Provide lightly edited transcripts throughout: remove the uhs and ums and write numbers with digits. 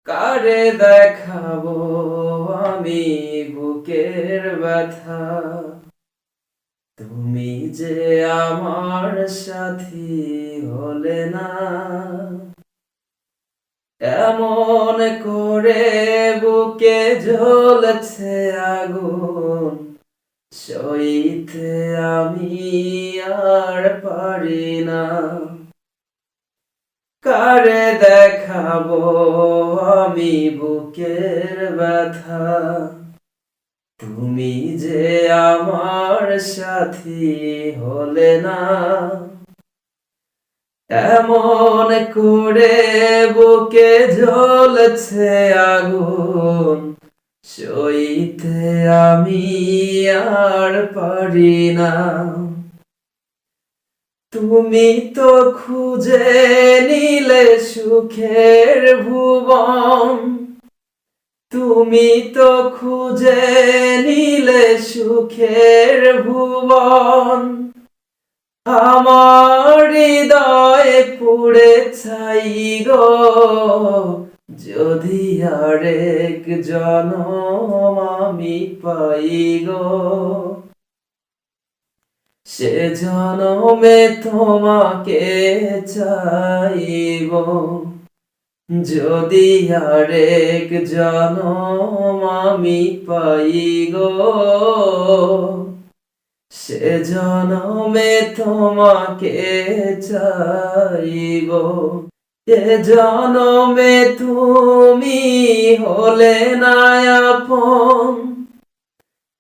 কারে দেখাবো আমি বুকের ব্যথা? তুমি যে আমার সাথী হলে না, এমন করে বুকে জ্বলছে আগুন, সইতে আমি আর পারি না। কারে দেখাবো আমি বুকের ব্যথা? তুমি যে আমার সাথী হলে না, এমন করে বুকে জ্বলছে আগুন, সইতে আমি আর পারি না। তুমি তো খুঁজে নিলে সুখের ভুবন, তুমি তো খুঁজে নিলে সুখের ভুবন, আমার হৃদয়ে পুড়ে ছাই গো। যদি আরেক জনম আমি পাই গো, সে জনমে তোমাকে চাইব। যদি আরেক জনম আমি পাই গো, সে জনমে তোমাকে চাইব। এ জনমে তুমি হলে না আপন,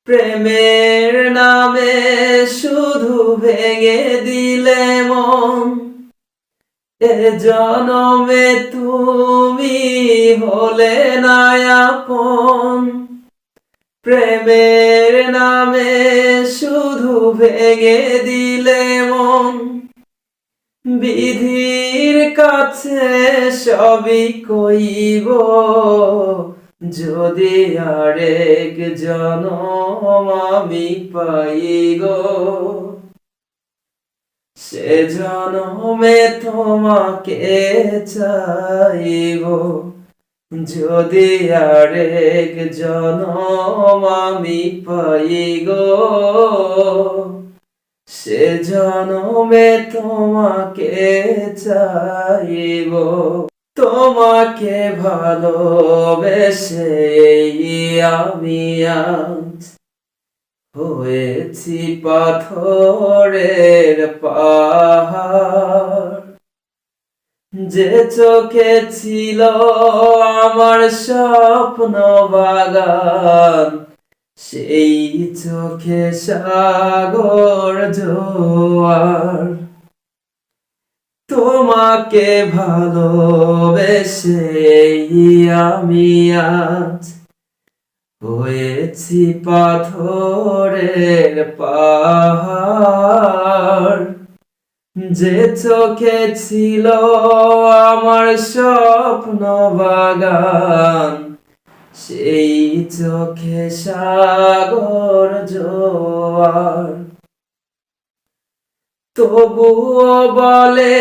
প্রেমের নামে শুধু ভেঙে দিলে মন। এ জনমে তুমি হলে না আপন, প্রেমের নামে শুধু ভেঙে দিলে মন। বিধির কাছে সবই কইব, যদি আরেক জনম আমি পাই গো, সে জনমে তোমাকে চাইব। যদি আরেক জনম আমি পাই গো, সে জনমে তোমাকে চাইব। তোমাকে ভালোবেসে আমি আজ হয়েছি পাথরের পাহাড়। যে চোখে ছিল আমার স্বপ্ন বাগান, সেই চোখে সাগর জোয়ার। তোমাকে ভালোবেসে আমি আজ হয়েছি পাথরের পাহাড়। যে চোখে ছিল আমার স্বপ্ন বাগান, সেই চোখে সাগর জোয়ার। তবুও বলে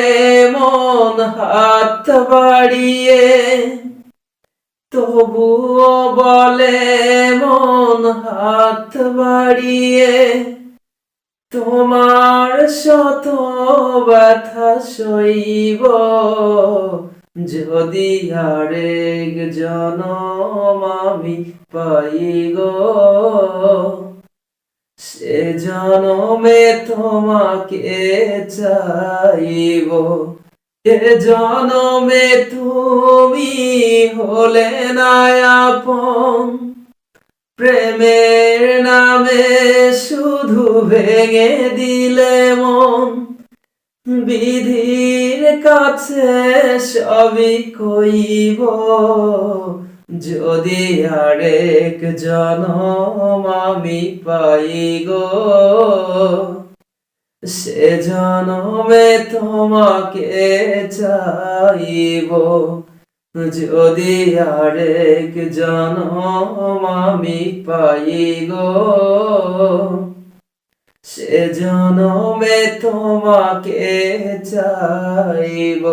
মন হাত বাড়িয়ে, তবুও বলে মন হাত বাড়িয়ে, তোমার শত ব্যথা সইব। যদি আরেক জনম আমি পাই গো, সে জনমে তোমাকে চাইব। এ জনমে তুমি হলে না আপন, প্রেমের নামে শুধু ভেঙে দিলে মন। বিধির কাছে সবই কইব, যদি আরেক জনম আমি পাই গো, সে জনমে তোমাকে চাইব। যদি আরেক জনম আমি পাই গো, সে জনমে তোমাকে চাইব।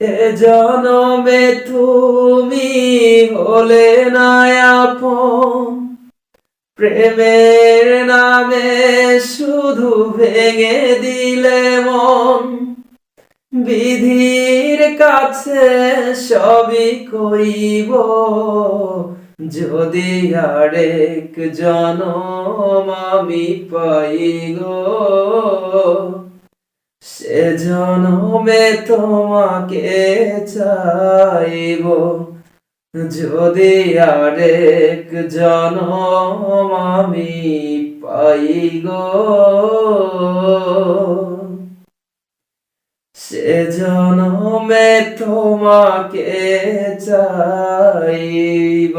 এ জনমে তুমি হলে না আপন, প্রেমের নামে শুধু ভেঙে দিলে মন। বিধির কাছে সবই কইব, যদি আরেক জনম আমি পাই গো, সে জনমে তোমাকে চাইব, যদি আরেক জনম আমি পাই গো, সে জনমে তোমাকে চাইব।